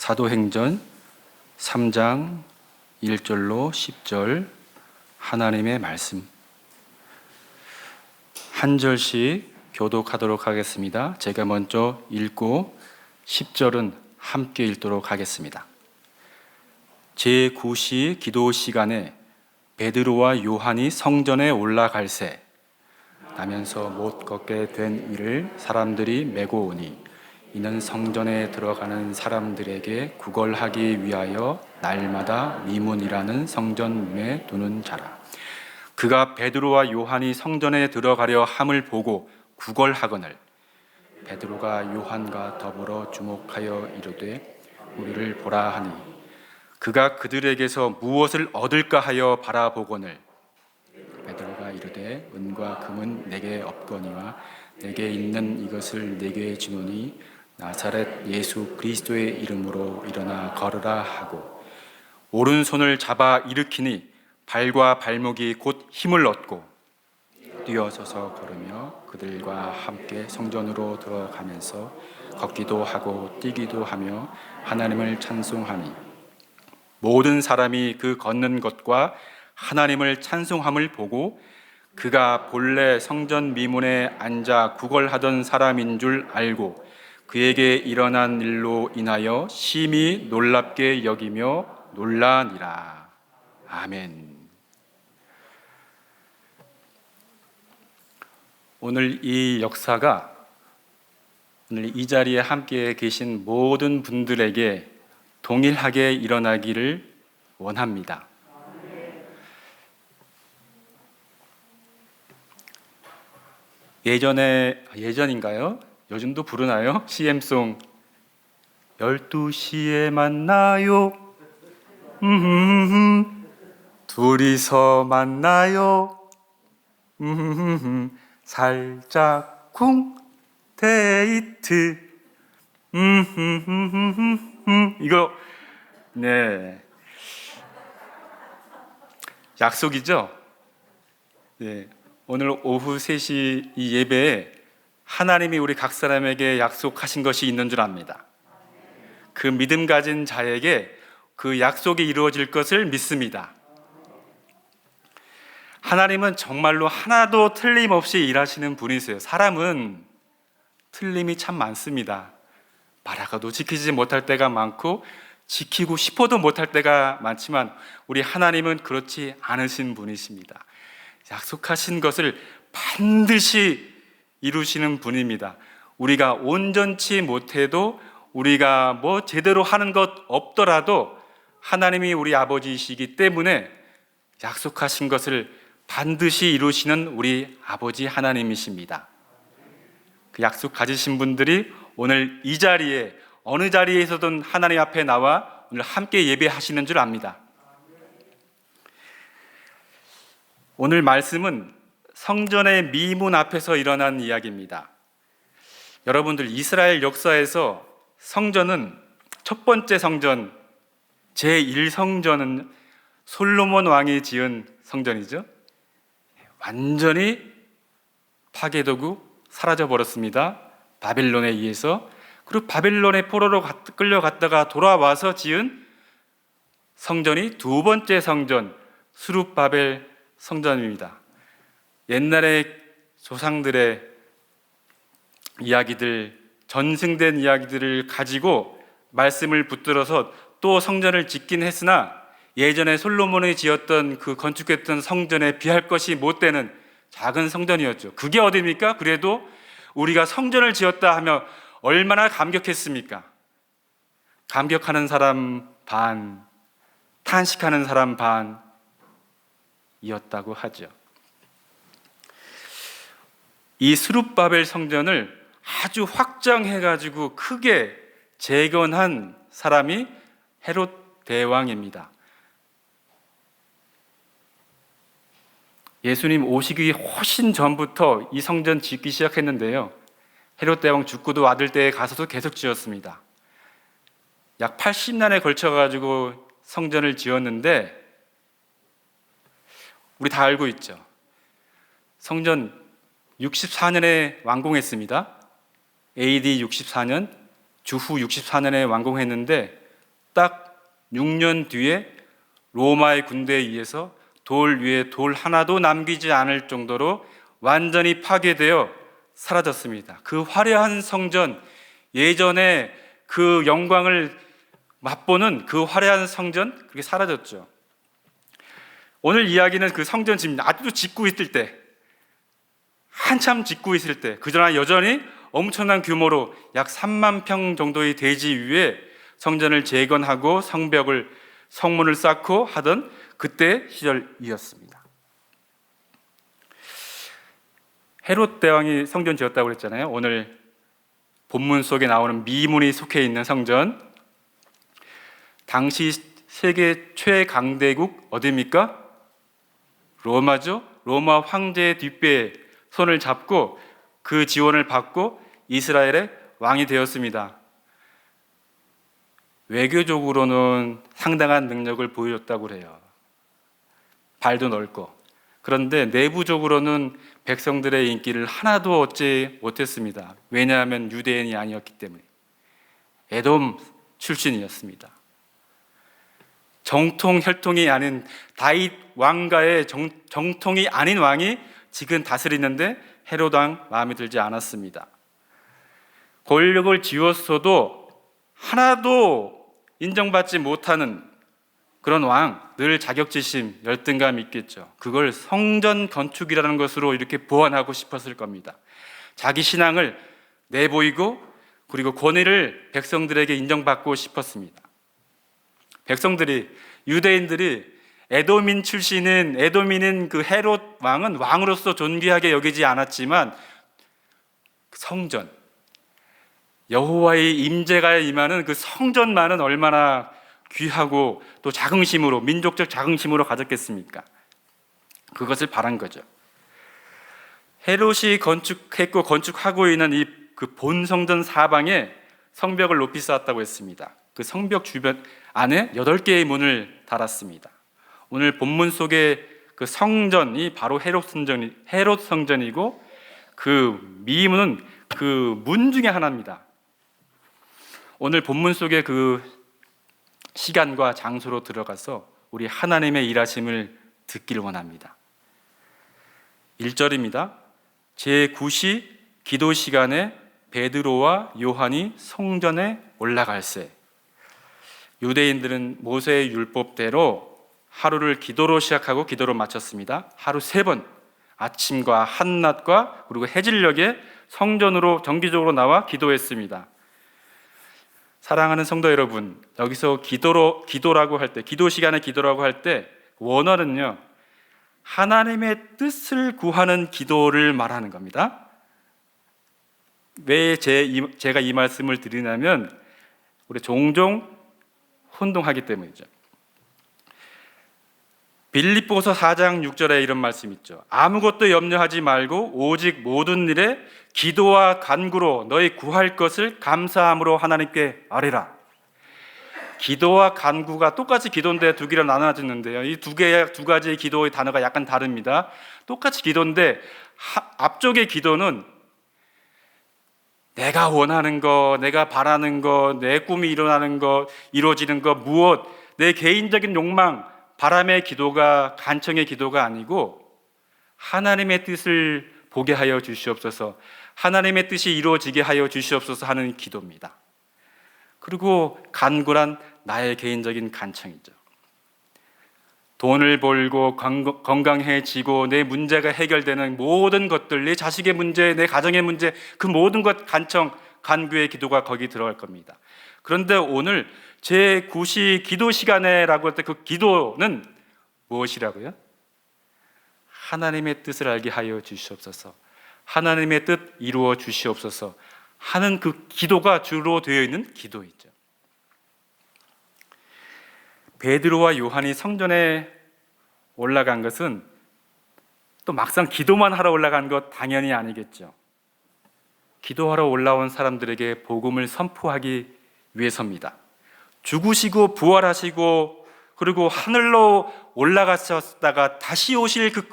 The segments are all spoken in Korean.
사도행전 3장 1절로 10절 하나님의 말씀 한 절씩 교독하도록 하겠습니다. 제가 먼저 읽고 10절은 함께 읽도록 하겠습니다. 제9시 기도 시간에 베드로와 요한이 성전에 올라갈새 나면서 못 걷게 된 이를 사람들이 메고 오니 이는 성전에 들어가는 사람들에게 구걸하기 위하여 날마다 미문이라는 성전 문에 두는 자라. 그가 베드로와 요한이 성전에 들어가려 함을 보고 구걸하거늘 베드로가 요한과 더불어 주목하여 이르되 우리를 보라 하니 그가 그들에게서 무엇을 얻을까 하여 바라보거늘 베드로가 이르되 은과 금은 내게 없거니와 내게 있는 이것을 내게 주노니 나사렛 예수 그리스도의 이름으로 일어나 걸으라 하고 오른손을 잡아 일으키니 발과 발목이 곧 힘을 얻고 뛰어서서 걸으며 그들과 함께 성전으로 들어가면서 걷기도 하고 뛰기도 하며 하나님을 찬송하니 모든 사람이 그 걷는 것과 하나님을 찬송함을 보고 그가 본래 성전 미문에 앉아 구걸하던 사람인 줄 알고 그에게 일어난 일로 인하여 심히 놀랍게 여기며 놀라니라. 아멘. 오늘 이 역사가 오늘 이 자리에 함께 계신 모든 분들에게 동일하게 일어나기를 원합니다. 예전인가요? 요즘도 부르나요? CM송 12시에 만나요 둘이서 만나요 살짝 쿵 데이트 이거 네 약속이죠? 네. 오늘 오후 3시 이 예배에 하나님이 우리 각 사람에게 약속하신 것이 있는 줄 압니다. 그 믿음 가진 자에게 그 약속이 이루어질 것을 믿습니다. 하나님은 정말로 하나도 틀림없이 일하시는 분이세요. 사람은 틀림이 참 많습니다. 말하고도 지키지 못할 때가 많고 지키고 싶어도 못할 때가 많지만 우리 하나님은 그렇지 않으신 분이십니다. 약속하신 것을 반드시 이루시는 분입니다. 우리가 온전치 못해도 우리가 뭐 제대로 하는 것 없더라도 하나님이 우리 아버지이시기 때문에 약속하신 것을 반드시 이루시는 우리 아버지 하나님이십니다. 그 약속 가지신 분들이 오늘 이 자리에 어느 자리에서든 하나님 앞에 나와 오늘 함께 예배하시는 줄 압니다. 오늘 말씀은 성전의 미문 앞에서 일어난 이야기입니다. 여러분들 이스라엘 역사에서 성전은 첫 번째 성전 제1성전은 솔로몬 왕이 지은 성전이죠. 완전히 파괴되고 사라져 버렸습니다. 바벨론에 의해서. 그리고 바벨론의 포로로 끌려갔다가 돌아와서 지은 성전이 두 번째 성전 스룹바벨 성전입니다. 옛날의 조상들의 이야기들, 전승된 이야기들을 가지고 말씀을 붙들어서 또 성전을 짓긴 했으나 예전에 솔로몬이 지었던 그 건축했던 성전에 비할 것이 못 되는 작은 성전이었죠. 그게 어디입니까? 그래도 우리가 성전을 지었다 하면 얼마나 감격했습니까? 감격하는 사람 반, 탄식하는 사람 반이었다고 하죠. 이 스룹바벨 성전을 아주 확장해가지고 크게 재건한 사람이 헤롯 대왕입니다. 예수님 오시기 훨씬 전부터 이 성전 짓기 시작했는데요. 헤롯 대왕 죽고도 아들 때에 가서도 계속 지었습니다. 약 80년에 걸쳐가지고 성전을 지었는데 우리 다 알고 있죠. 성전 64년에 완공했습니다. AD 64년, 주후 64년에 완공했는데 딱 6년 뒤에 로마의 군대에 의해서 돌 위에 돌 하나도 남기지 않을 정도로 완전히 파괴되어 사라졌습니다. 그 화려한 성전, 예전에 그 영광을 맛보는 그 화려한 성전, 그게 사라졌죠. 오늘 이야기는 그 성전 지금 아직도 짓고 있을 때, 한참 짓고 있을 때, 그러나 여전히 엄청난 규모로 약 3만 평 정도의 대지 위에 성전을 재건하고 성문을 쌓고 하던 그때 시절이었습니다. 헤롯 대왕이 성전 지었다고 그랬잖아요. 오늘 본문 속에 나오는 미문이 속해 있는 성전, 당시 세계 최강대국 어디입니까? 로마죠. 로마 황제의 뒷배에 손을 잡고 그 지원을 받고 이스라엘의 왕이 되었습니다. 외교적으로는 상당한 능력을 보여줬다고 그래요. 발도 넓고. 그런데 내부적으로는 백성들의 인기를 하나도 얻지 못했습니다. 왜냐하면 유대인이 아니었기 때문에. 에돔 출신이었습니다. 정통 혈통이 아닌 다윗 왕가의 정통이 아닌 왕이 지금 다스리는데 헤롯 왕 마음에 들지 않았습니다. 권력을 쥐었어도 하나도 인정받지 못하는 그런 왕, 늘 자격지심, 열등감 있겠죠. 그걸 성전 건축이라는 것으로 이렇게 보완하고 싶었을 겁니다. 자기 신앙을 내보이고 그리고 권위를 백성들에게 인정받고 싶었습니다. 유대인들이 에돔인은 그 헤롯 왕은 왕으로서 존귀하게 여기지 않았지만 성전, 여호와의 임재가 임하는 그 성전만은 얼마나 귀하고 또 자긍심으로, 민족적 자긍심으로 가졌겠습니까? 그것을 바란 거죠. 헤롯이 건축했고 건축하고 있는 이 그 본성전 사방에 성벽을 높이 쌓았다고 했습니다. 그 성벽 주변 안에 8개의 문을 달았습니다. 오늘 본문 속의 그 성전이 바로 헤롯 성전이고 그 미문은 그 문 중에 하나입니다. 오늘 본문 속의 그 시간과 장소로 들어가서 우리 하나님의 일하심을 듣기를 원합니다. 1절입니다. 제9시 기도 시간에 베드로와 요한이 성전에 올라갈새. 유대인들은 모세의 율법대로 하루를 기도로 시작하고 기도로 마쳤습니다. 하루 3번, 아침과 한낮과 그리고 해질녘에 성전으로 정기적으로 나와 기도했습니다. 사랑하는 성도 여러분, 여기서 기도라고 할 때, 기도 시간에 기도라고 할 때 원어는요, 하나님의 뜻을 구하는 기도를 말하는 겁니다. 왜 제가 이 말씀을 드리냐면 우리 종종 혼동하기 때문이죠. 빌립보서 4장 6절에 이런 말씀 있죠. 아무것도 염려하지 말고 오직 모든 일에 기도와 간구로 너희 구할 것을 감사함으로 하나님께 아뢰라. 기도와 간구가 똑같이 기도인데 두 개로 나눠지는데요. 이 두 가지의 기도의 단어가 약간 다릅니다. 똑같이 기도인데 앞쪽의 기도는 내가 원하는 거, 내가 바라는 거, 내 꿈이 이루어지는 거, 무엇, 내 개인적인 욕망, 바람의 기도가, 간청의 기도가 아니고 하나님의 뜻을 보게 하여 주시옵소서, 하나님의 뜻이 이루어지게 하여 주시옵소서 하는 기도입니다. 그리고 간구란 나의 개인적인 간청이죠. 돈을 벌고 건강해지고 내 문제가 해결되는 모든 것들, 내 자식의 문제, 내 가정의 문제, 그 모든 것 간구의 기도가 거기 들어갈 겁니다. 그런데 오늘 제9시 기도 시간에라고 할 때 그 기도는 무엇이라고요? 하나님의 뜻을 알게 하여 주시옵소서, 하나님의 뜻 이루어 주시옵소서 하는 그 기도가 주로 되어 있는 기도이죠. 베드로와 요한이 성전에 올라간 것은 또 막상 기도만 하러 올라간 것 당연히 아니겠죠. 기도하러 올라온 사람들에게 복음을 선포하기 위해서입니다. 죽으시고 부활하시고 그리고 하늘로 올라가셨다가 다시 오실 그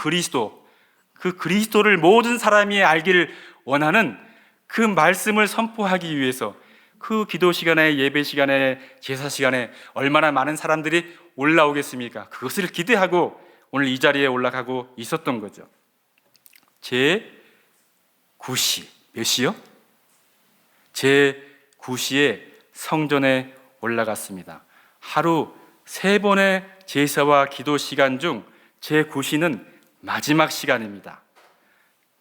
그리스도를 모든 사람이 알기를 원하는 그 말씀을 선포하기 위해서, 그 기도 시간에, 예배 시간에, 제사 시간에 얼마나 많은 사람들이 올라오겠습니까? 그것을 기대하고 오늘 이 자리에 올라가고 있었던 거죠. 제9시, 몇 시요? 제9시에 성전에 올라갔습니다. 하루 3번의 제사와 기도 시간 중 제9시는 마지막 시간입니다.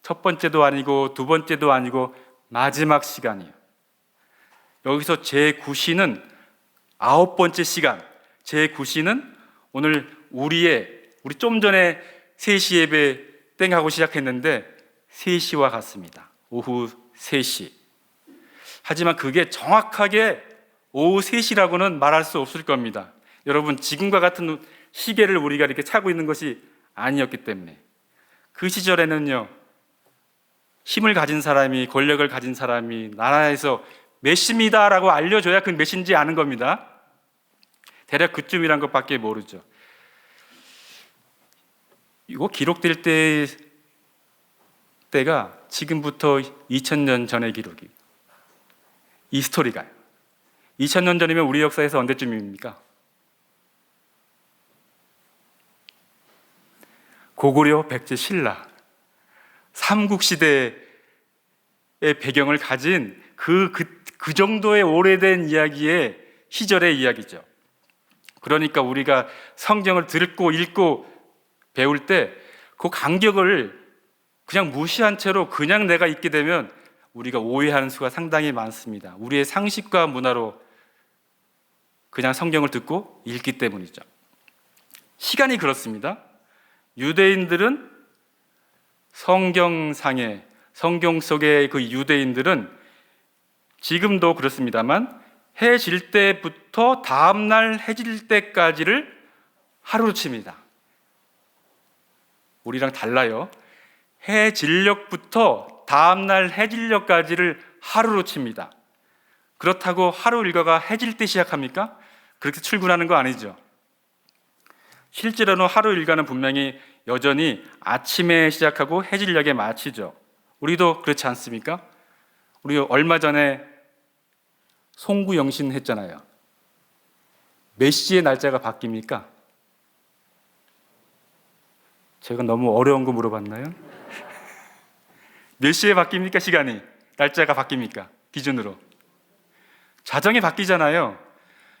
첫 번째도 아니고 두 번째도 아니고 마지막 시간이에요. 여기서 제9시는 9번째 시간, 제9시는 오늘 우리 좀 전에 3시 예배 땡 하고 시작했는데 3시와 같습니다. 오후 3시. 하지만 그게 정확하게 오후 3시라고는 말할 수 없을 겁니다. 여러분, 지금과 같은 시계를 우리가 이렇게 차고 있는 것이 아니었기 때문에 그 시절에는요, 힘을 가진 사람이, 권력을 가진 사람이 나라에서 몇 시입니다라고 알려줘야 그 몇 시인지 아는 겁니다. 대략 그쯤이란 것밖에 모르죠. 이거 기록될 때가 지금부터 2000년 전의 기록이, 이 스토리가요. 2000년 전이면 우리 역사에서 언제쯤입니까? 고구려, 백제, 신라, 삼국시대의 배경을 가진 그 정도의 오래된 이야기의 시절의 이야기죠. 그러니까 우리가 성경을 듣고 읽고 배울 때 그 간격을 그냥 무시한 채로 그냥 내가 읽게 되면 우리가 오해하는 수가 상당히 많습니다. 우리의 상식과 문화로 그냥 성경을 듣고 읽기 때문이죠. 시간이 그렇습니다. 유대인들은 성경 속의 그 유대인들은 지금도 그렇습니다만 해 질 때부터 다음날 해 질 때까지를 하루로 칩니다. 우리랑 달라요. 해 진력부터 다음날 해 진력까지를 하루로 칩니다. 그렇다고 하루 일과가 해질 때 시작합니까? 그렇게 출근하는 거 아니죠. 실제로는 하루 일과는 분명히 여전히 아침에 시작하고 해질녘에 마치죠. 우리도 그렇지 않습니까? 우리 얼마 전에 송구영신 했잖아요. 몇 시에 날짜가 바뀝니까? 제가 너무 어려운 거 물어봤나요? 몇 시에 바뀝니까? 시간이, 날짜가 바뀝니까? 기준으로 자정이 바뀌잖아요.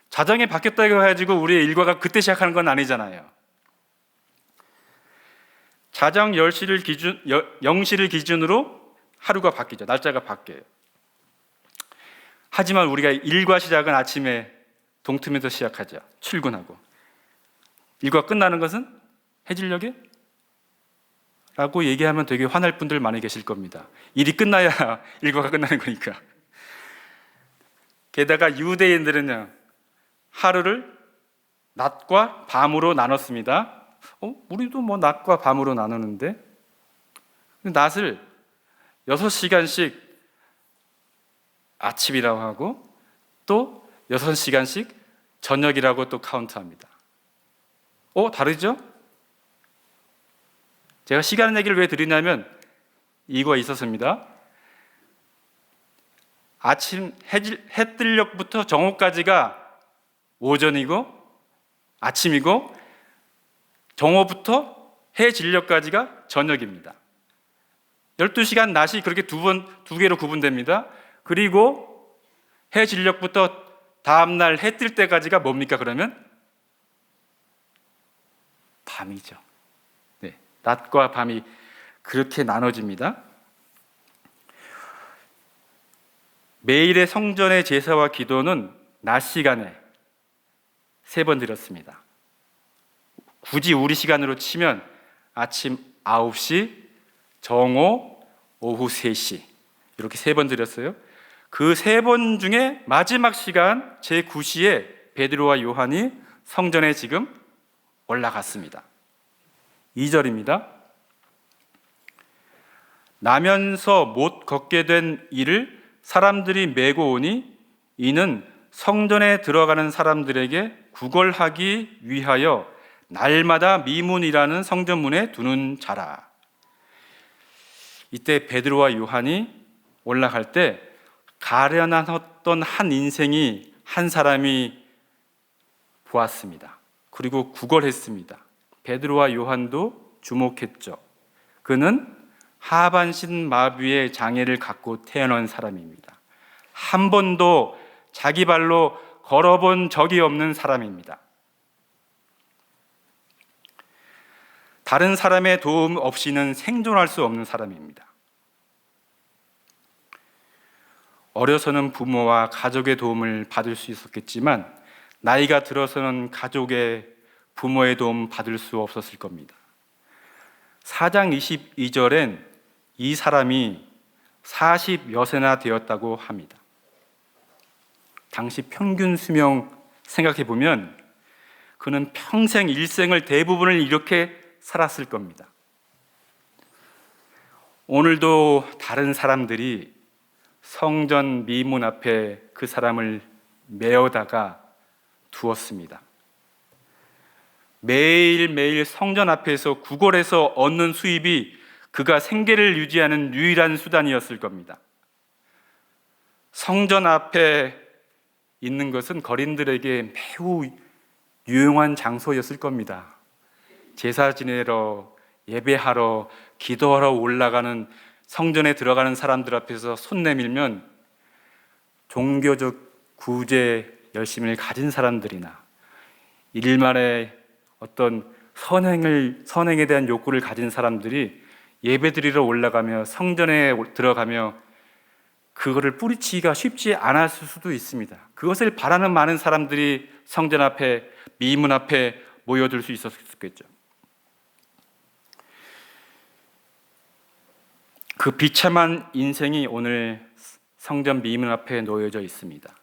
자정이 바뀌었다고 해가지고 우리의 일과가 그때 시작하는 건 아니잖아요. 자정 0시를 기준으로 하루가 바뀌죠. 날짜가 바뀌어요. 하지만 우리가 일과 시작은 아침에 동트면서 시작하죠. 출근하고. 일과 끝나는 것은 해질녘에? 라고 얘기하면 되게 화날 분들 많이 계실 겁니다. 일이 끝나야 일과가 끝나는 거니까. 게다가 유대인들은요, 하루를 낮과 밤으로 나눴습니다. 우리도 뭐 낮과 밤으로 나누는데, 낮을 6시간씩 아침이라고 하고 또 6시간씩 저녁이라고 또 카운트합니다. 다르죠? 제가 시간 얘기를 왜 드리냐면 이거 있었습니다. 아침 해 뜰녘부터 정오까지가 오전이고 아침이고, 정오부터 해 진녘까지가 저녁입니다. 12시간 낮이 그렇게 두 개로 구분됩니다. 그리고 해 진녘부터 다음날 해 뜰 때까지가 뭡니까? 그러면 밤이죠. 네, 낮과 밤이 그렇게 나눠집니다. 매일의 성전의 제사와 기도는 낮 시간에 3번 드렸습니다. 굳이 우리 시간으로 치면 아침 9시, 정오, 오후 3시 이렇게 3번 드렸어요. 그 3번 중에 마지막 시간 제9시에 베드로와 요한이 성전에 지금 올라갔습니다. 2절입니다. 나면서 못 걷게 된 이를 사람들이 메고 오니 이는 성전에 들어가는 사람들에게 구걸하기 위하여 날마다 미문이라는 성전문에 두는 자라. 이때 베드로와 요한이 올라갈 때 가련한 한 인생이 한 사람이 보았습니다. 그리고 구걸했습니다. 베드로와 요한도 주목했죠. 그는 하반신 마비의 장애를 갖고 태어난 사람입니다. 한 번도 자기 발로 걸어본 적이 없는 사람입니다. 다른 사람의 도움 없이는 생존할 수 없는 사람입니다. 어려서는 부모와 가족의 도움을 받을 수 있었겠지만 나이가 들어서는 가족의 부모의 도움 받을 수 없었을 겁니다. 4장 22절엔 이 사람이 40여세나 되었다고 합니다. 당시 평균 수명 생각해 보면 그는 평생 일생을 대부분을 이렇게 살았을 겁니다. 오늘도 다른 사람들이 성전 미문 앞에 그 사람을 메어다가 두었습니다. 매일매일 성전 앞에서 구걸해서 얻는 수입이 그가 생계를 유지하는 유일한 수단이었을 겁니다. 성전 앞에 있는 것은 거린들에게 매우 유용한 장소였을 겁니다. 제사 지내러, 예배하러, 기도하러 올라가는 성전에 들어가는 사람들 앞에서 손 내밀면 종교적 구제 열심을 가진 사람들이나 일말의 어떤 선행에 대한 욕구를 가진 사람들이 예배드리러 올라가며 성전에 들어가며 그거를 뿌리치기가 쉽지 않았을 수도 있습니다. 그것을 바라는 많은 사람들이 성전 앞에, 미문 앞에 모여들 수 있었겠죠. 그 비참한 인생이 오늘 성전 미문 앞에 놓여져 있습니다.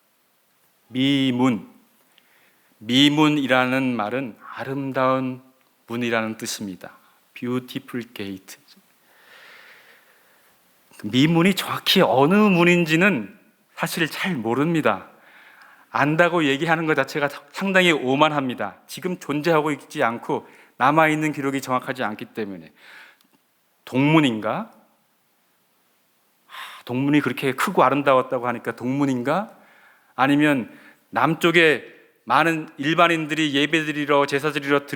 미문이라는 말은 아름다운 문이라는 뜻입니다. Beautiful gate. 미문이 정확히 어느 문인지는 사실 잘 모릅니다. 안다고 얘기하는 것 자체가 상당히 오만합니다. 지금 존재하고 있지 않고 남아있는 기록이 정확하지 않기 때문에. 동문인가? 동문이 그렇게 크고 아름다웠다고 하니까 동문인가? 아니면 남쪽에 많은 일반인들이 예배드리러 제사 드리러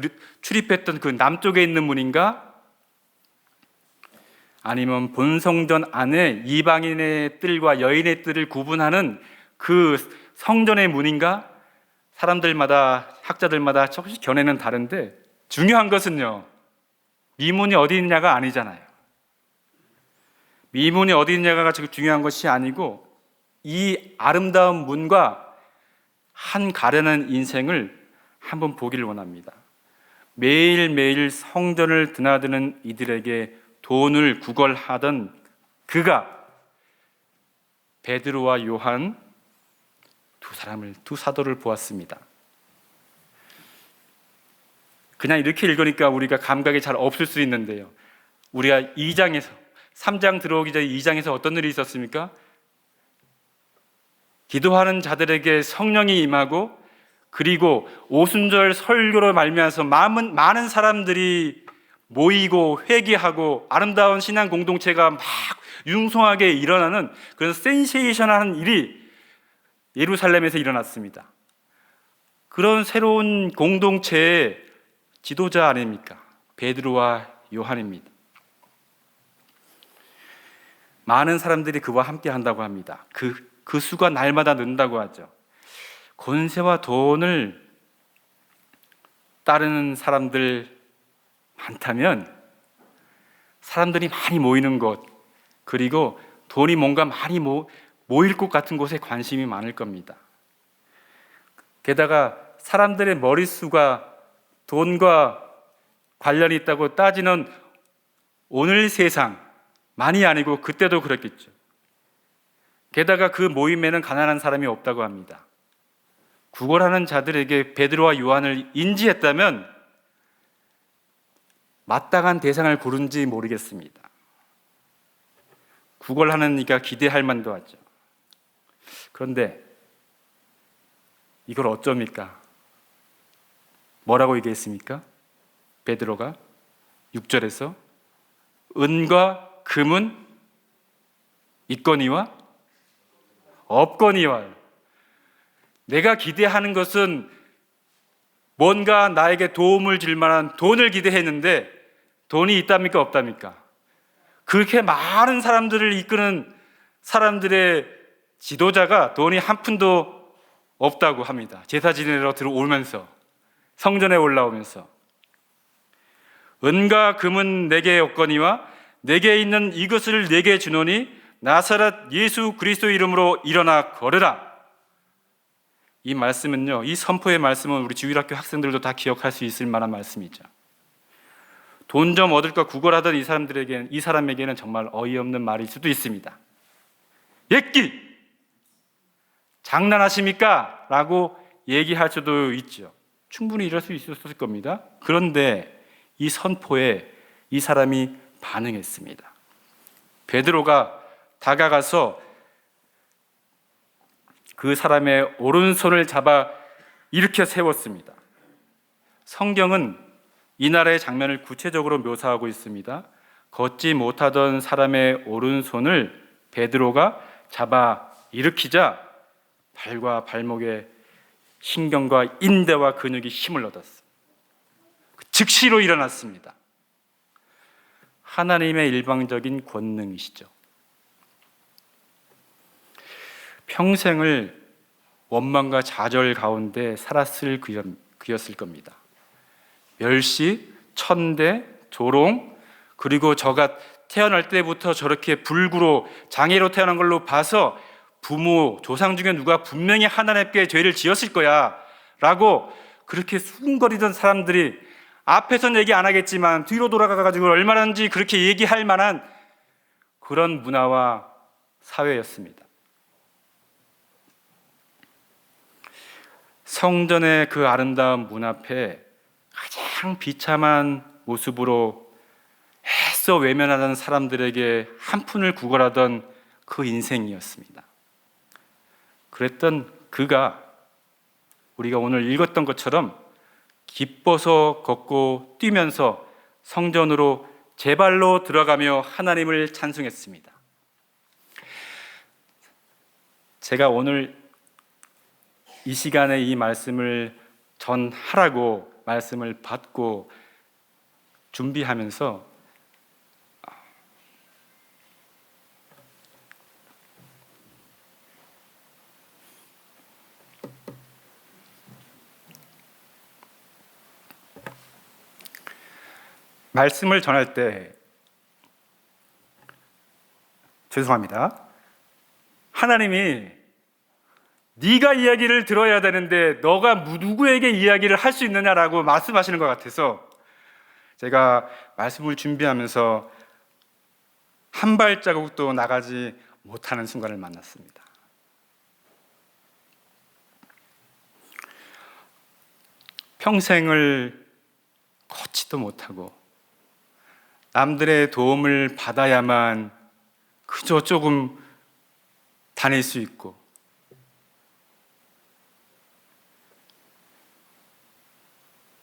출입했던 그 남쪽에 있는 문인가? 아니면 본성전 안에 이방인의 뜰과 여인의 뜰을 구분하는 그 성전의 문인가? 사람들마다, 학자들마다 조금씩 견해는 다른데 중요한 것은요, 미문이 어디 있느냐가 아니잖아요. 미문이 어디 있느냐가 지금 중요한 것이 아니고 이 아름다운 문과 한 가련한 인생을 한번 보기를 원합니다. 매일매일 성전을 드나드는 이들에게 돈을 구걸하던 그가 베드로와 요한 두 사도를 보았습니다. 그냥 이렇게 읽으니까 우리가 감각이 잘 없을 수 있는데요, 우리가 3장 들어오기 전에 2장에서 어떤 일이 있었습니까? 기도하는 자들에게 성령이 임하고 그리고 오순절 설교로 말미암아서 많은 사람들이 모이고 회개하고 아름다운 신앙 공동체가 막 융성하게 일어나는 그런 센세이션한 일이 예루살렘에서 일어났습니다. 그런 새로운 공동체의 지도자 아닙니까? 베드로와 요한입니다. 많은 사람들이 그와 함께 한다고 합니다. 그 수가 날마다 는다고 하죠. 권세와 돈을 따르는 사람들 많다면 사람들이 많이 모이는 곳, 그리고 돈이 뭔가 많이 모일 것 같은 곳에 관심이 많을 겁니다. 게다가 사람들의 머릿수가 돈과 관련이 있다고 따지는 오늘 세상만이 아니고 그때도 그랬겠죠. 게다가 그 모임에는 가난한 사람이 없다고 합니다. 구걸하는 자들에게 베드로와 요한을 인지했다면 마땅한 대상을 고른지 모르겠습니다. 구걸하는 이가 기대할 만도 하죠. 그런데 이걸 어쩝니까? 뭐라고 얘기했습니까? 베드로가 6절에서 은과 금은 있거니와 없거니와. 내가 기대하는 것은 뭔가 나에게 도움을 줄 만한 돈을 기대했는데 돈이 있답니까 없답니까? 그렇게 많은 사람들을 이끄는 사람들의 지도자가 돈이 한 푼도 없다고 합니다. 제사 지내러 들어오면서, 성전에 올라오면서 은과 금은 내게 없거니와 내게 있는 이것을 내게 주노니 나사렛 예수 그리스도 이름으로 일어나 걸으라. 이 말씀은요, 이 선포의 말씀은 우리 주일학교 학생들도 다 기억할 수 있을 만한 말씀이죠. 돈 좀 얻을까 구걸하던 이 사람에게는 정말 어이없는 말일 수도 있습니다. 예끼! 장난하십니까? 라고 얘기할 수도 있죠. 충분히 이럴 수 있었을 겁니다. 그런데 이 선포에 이 사람이 반응했습니다. 베드로가 다가가서 그 사람의 오른손을 잡아 일으켜 세웠습니다. 성경은 이날의 장면을 구체적으로 묘사하고 있습니다. 걷지 못하던 사람의 오른손을 베드로가 잡아 일으키자 발과 발목에 신경과 인대와 근육이 힘을 얻었습니다. 즉시로 일어났습니다. 하나님의 일방적인 권능이시죠. 평생을 원망과 좌절 가운데 살았을 그였을 겁니다. 멸시, 천대, 조롱, 그리고 저가 태어날 때부터 저렇게 불구로 장애로 태어난 걸로 봐서 부모, 조상 중에 누가 분명히 하나님께 죄를 지었을 거야 라고 그렇게 수군거리던 사람들이 앞에서는 얘기 안 하겠지만 뒤로 돌아가가지고 얼마나인지 그렇게 얘기할 만한 그런 문화와 사회였습니다. 성전의 그 아름다운 문 앞에 가장 비참한 모습으로 애써 외면하는 사람들에게 한 푼을 구걸하던 그 인생이었습니다. 그랬던 그가 우리가 오늘 읽었던 것처럼 기뻐서 걷고 뛰면서 성전으로 제 발로 들어가며 하나님을 찬송했습니다. 제가 오늘 이 시간에 이 말씀을 전하라고 말씀을 받고 준비하면서 말씀을 전할 때 죄송합니다. 하나님이 네가 이야기를 들어야 되는데 너가 누구에게 이야기를 할 수 있느냐라고 말씀하시는 것 같아서 제가 말씀을 준비하면서 한 발자국도 나가지 못하는 순간을 만났습니다. 평생을 걷지도 못하고 남들의 도움을 받아야만 그저 조금 다닐 수 있고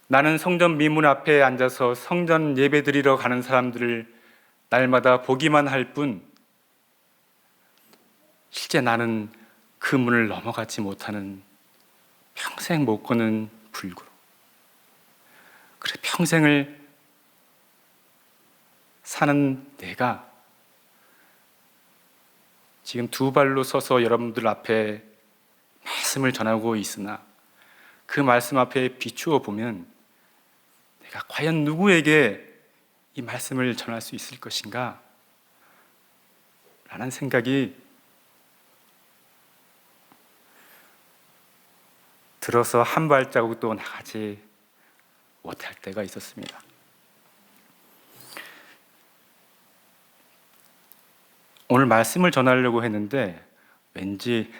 나는 성전 미문 앞에 앉아서 성전 예배 드리러 가는 사람들을 날마다 보기만 할 뿐 실제 나는 그 문을 넘어가지 못하는 평생 못 걷는 불구로 그래 평생을 사는 내가 지금 두 발로 서서 여러분들 앞에 말씀을 전하고 있으나 그 말씀 앞에 비추어 보면 내가 과연 누구에게 이 말씀을 전할 수 있을 것인가? 라는 생각이 들어서 한 발자국도 나가지 못할 때가 있었습니다. 오늘 말씀을 전하려고 했는데 왠지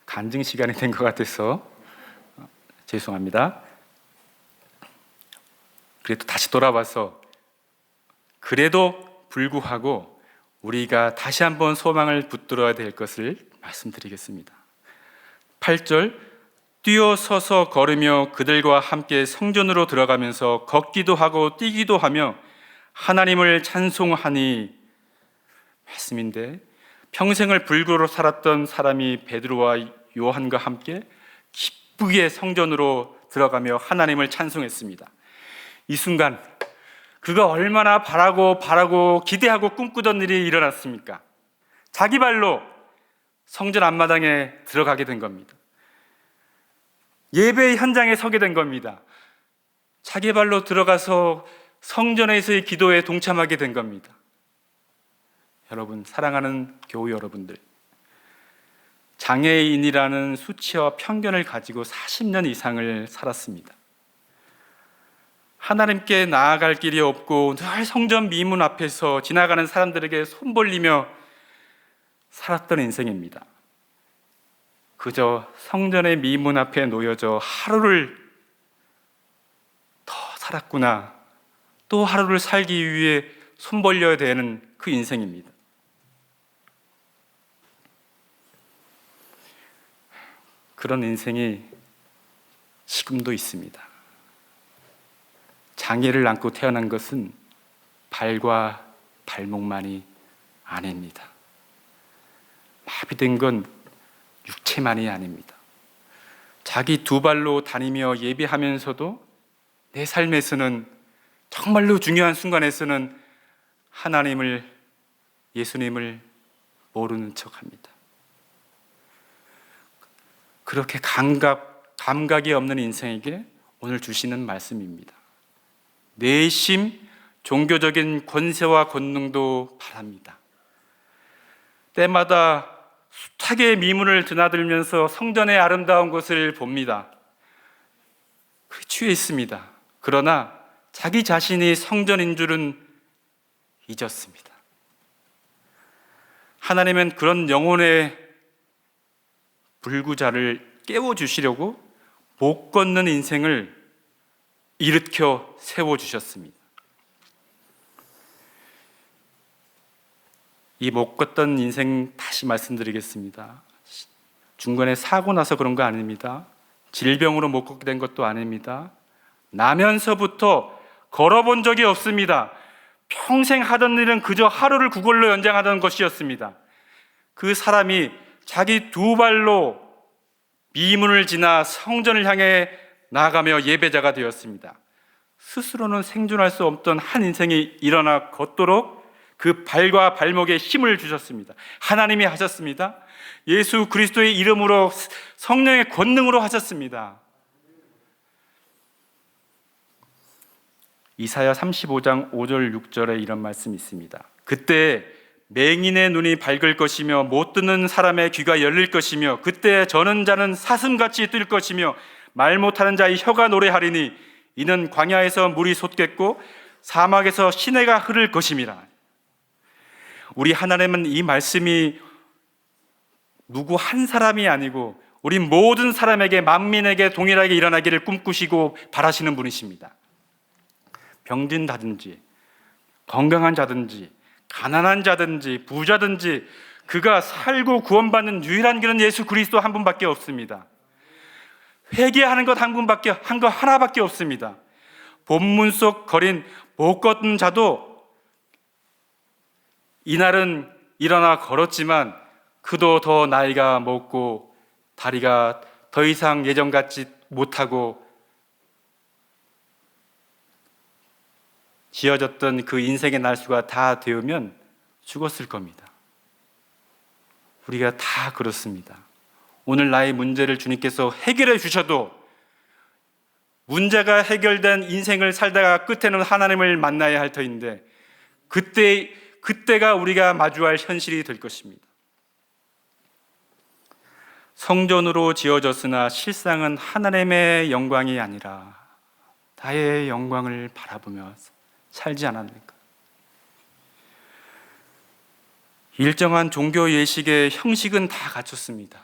간증 시간이 된 것 같아서 죄송합니다. 그래도 다시 돌아와서 그래도 불구하고 우리가 다시 한번 소망을 붙들어야 될 것을 말씀드리겠습니다. 8절 뛰어서서 걸으며 그들과 함께 성전으로 들어가면서 걷기도 하고 뛰기도 하며 하나님을 찬송하니 말씀인데 평생을 불구로 살았던 사람이 베드로와 요한과 함께 기쁘게 성전으로 들어가며 하나님을 찬송했습니다. 이 순간 그가 얼마나 바라고 기대하고 꿈꾸던 일이 일어났습니까? 자기 발로 성전 앞마당에 들어가게 된 겁니다. 예배의 현장에 서게 된 겁니다. 자기 발로 들어가서 성전에서의 기도에 동참하게 된 겁니다. 여러분, 사랑하는 교우 여러분들, 장애인이라는 수치와 편견을 가지고 40년 이상을 살았습니다. 하나님께 나아갈 길이 없고 늘 성전 미문 앞에서 지나가는 사람들에게 손 벌리며 살았던 인생입니다. 그저 성전의 미문 앞에 놓여져 하루를 더 살았구나, 또 하루를 살기 위해 손 벌려야 되는 그 인생입니다. 그런 인생이 지금도 있습니다. 장애를 안고 태어난 것은 발과 발목만이 아닙니다. 마비된 건 육체만이 아닙니다. 자기 두 발로 다니며 예배하면서도 내 삶에서는 정말로 중요한 순간에서는 하나님을, 예수님을 모르는 척합니다. 그렇게 감각이 없는 인생에게 오늘 주시는 말씀입니다. 내심 종교적인 권세와 권능도 바랍니다. 때마다 숱하게 미문을 드나들면서 성전의 아름다운 것을 봅니다. 그에 취해 있습니다. 그러나 자기 자신이 성전인 줄은 잊었습니다. 하나님은 그런 영혼의 불구자를 깨워주시려고 못 걷는 인생을 일으켜 세워주셨습니다. 이 못 걷던 인생 다시 말씀드리겠습니다. 중간에 사고 나서 그런 거 아닙니다. 질병으로 못 걷게 된 것도 아닙니다. 나면서부터 걸어본 적이 없습니다. 평생 하던 일은 그저 하루를 그걸로 연장하던 것이었습니다. 그 사람이 자기 두 발로 미문을 지나 성전을 향해 나아가며 예배자가 되었습니다. 스스로는 생존할 수 없던 한 인생이 일어나 걷도록 그 발과 발목에 힘을 주셨습니다. 하나님이 하셨습니다. 예수 그리스도의 이름으로, 성령의 권능으로 하셨습니다. 이사야 35장 5절 6절에 이런 말씀이 있습니다. 그때 맹인의 눈이 밝을 것이며 못 듣는 사람의 귀가 열릴 것이며 그때 저는 자는 사슴같이 뛸 것이며 말 못하는 자의 혀가 노래하리니 이는 광야에서 물이 솟겠고 사막에서 시내가 흐를 것임이라. 우리 하나님은 이 말씀이 누구 한 사람이 아니고 우리 모든 사람에게, 만민에게 동일하게 일어나기를 꿈꾸시고 바라시는 분이십니다. 병든 자든지 건강한 자든지 가난한 자든지 부자든지 그가 살고 구원받는 유일한 길은 예수 그리스도 한 분밖에 없습니다. 회개하는 것 한 것 하나밖에 없습니다. 본문 속 거린 못 걷는 자도 이날은 일어나 걸었지만 그도 더 나이가 먹고 다리가 더 이상 예전 같지 못하고 지어졌던 그 인생의 날수가 다 되면 죽었을 겁니다. 우리가 다 그렇습니다. 오늘 나의 문제를 주님께서 해결해 주셔도 문제가 해결된 인생을 살다가 끝에는 하나님을 만나야 할 터인데 그때가 우리가 마주할 현실이 될 것입니다. 성전으로 지어졌으나 실상은 하나님의 영광이 아니라 나의 영광을 바라보며 살지 않았습니까? 일정한 종교 예식의 형식은 다 갖췄습니다.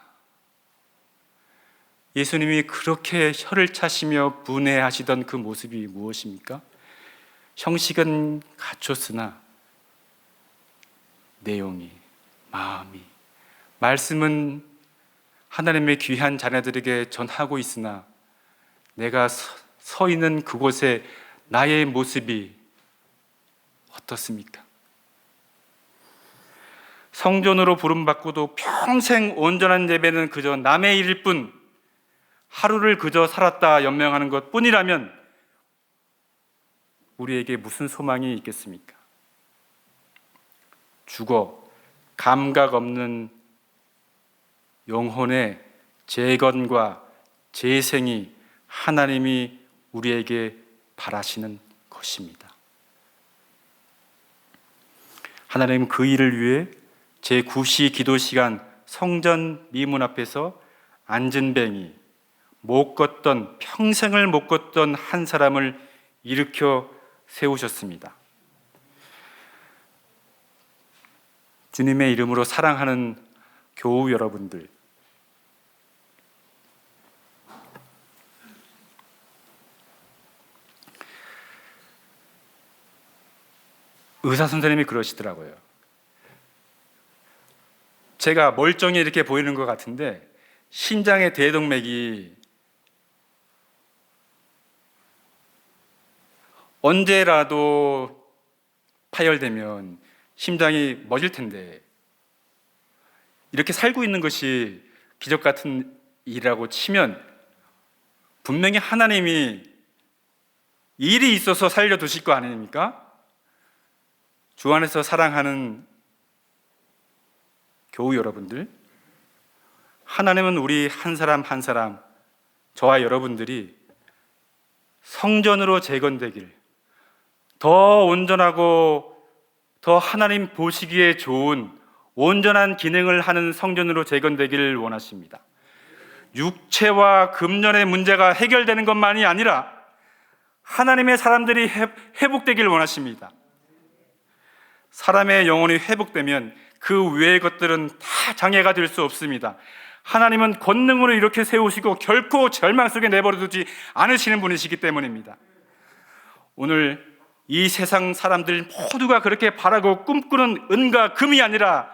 예수님이 그렇게 혀를 차시며 분해하시던 그 모습이 무엇입니까? 형식은 갖췄으나 내용이, 마음이, 말씀은 하나님의 귀한 자녀들에게 전하고 있으나 내가 서 있는 그곳에 나의 모습이 어떻습니까? 성전으로 부름받고도 평생 온전한 예배는 그저 남의 일일 뿐, 하루를 그저 살았다 연명하는 것 뿐이라면 우리에게 무슨 소망이 있겠습니까? 죽어 감각 없는 영혼의 재건과 재생이 하나님이 우리에게 바라시는 것입니다. 하나님은 그 일을 위해 제9시 기도 시간 성전 미문 앞에서 안진뱅이, 못 걷던, 평생을 못 걷던 한 사람을 일으켜 세우셨습니다. 주님의 이름으로 사랑하는 교우 여러분들, 의사 선생님이 그러시더라고요. 제가 멀쩡히 이렇게 보이는 것 같은데 심장의 대동맥이 언제라도 파열되면 심장이 멎을 텐데 이렇게 살고 있는 것이 기적 같은 일이라고 치면 분명히 하나님이 일이 있어서 살려두실 거 아닙니까? 주 안에서 사랑하는 교우 여러분들, 하나님은 우리 한 사람 한 사람, 저와 여러분들이 성전으로 재건되길, 더 온전하고 더 하나님 보시기에 좋은 온전한 기능을 하는 성전으로 재건되기를 원하십니다. 육체와 금전의 문제가 해결되는 것만이 아니라 하나님의 사람들이 회복되기를 원하십니다. 사람의 영혼이 회복되면 그 외의 것들은 다 장애가 될 수 없습니다. 하나님은 권능으로 이렇게 세우시고 결코 절망 속에 내버려두지 않으시는 분이시기 때문입니다. 오늘 이 세상 사람들 모두가 그렇게 바라고 꿈꾸는 은과 금이 아니라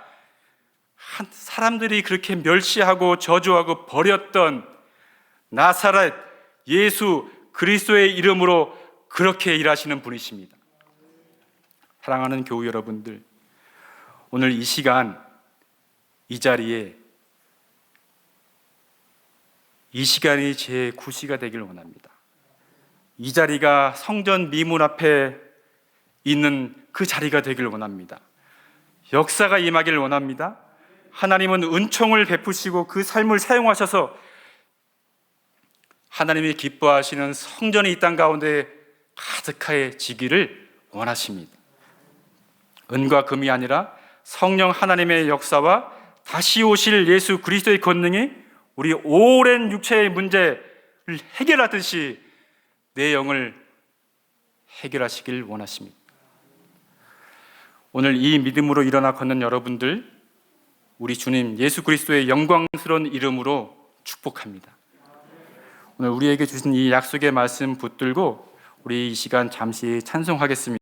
사람들이 그렇게 멸시하고 저주하고 버렸던 나사렛 예수 그리스도의 이름으로 그렇게 일하시는 분이십니다. 사랑하는 교우 여러분들, 오늘 이 시간 이 자리에 이 시간이 제 9시가 되길 원합니다. 이 자리가 성전 미문 앞에 있는 그 자리가 되길 원합니다. 역사가 임하길 원합니다. 하나님은 은총을 베푸시고 그 삶을 사용하셔서 하나님이 기뻐하시는 성전이 이 땅 가운데 가득해지기를 원하십니다. 은과 금이 아니라 성령 하나님의 역사와 다시 오실 예수 그리스도의 권능이 우리 오랜 육체의 문제를 해결하듯이 내 영을 해결하시길 원하십니다. 오늘 이 믿음으로 일어나 걷는 여러분들, 우리 주님 예수 그리스도의 영광스러운 이름으로 축복합니다. 오늘 우리에게 주신 이 약속의 말씀 붙들고 우리 이 시간 잠시 찬송하겠습니다.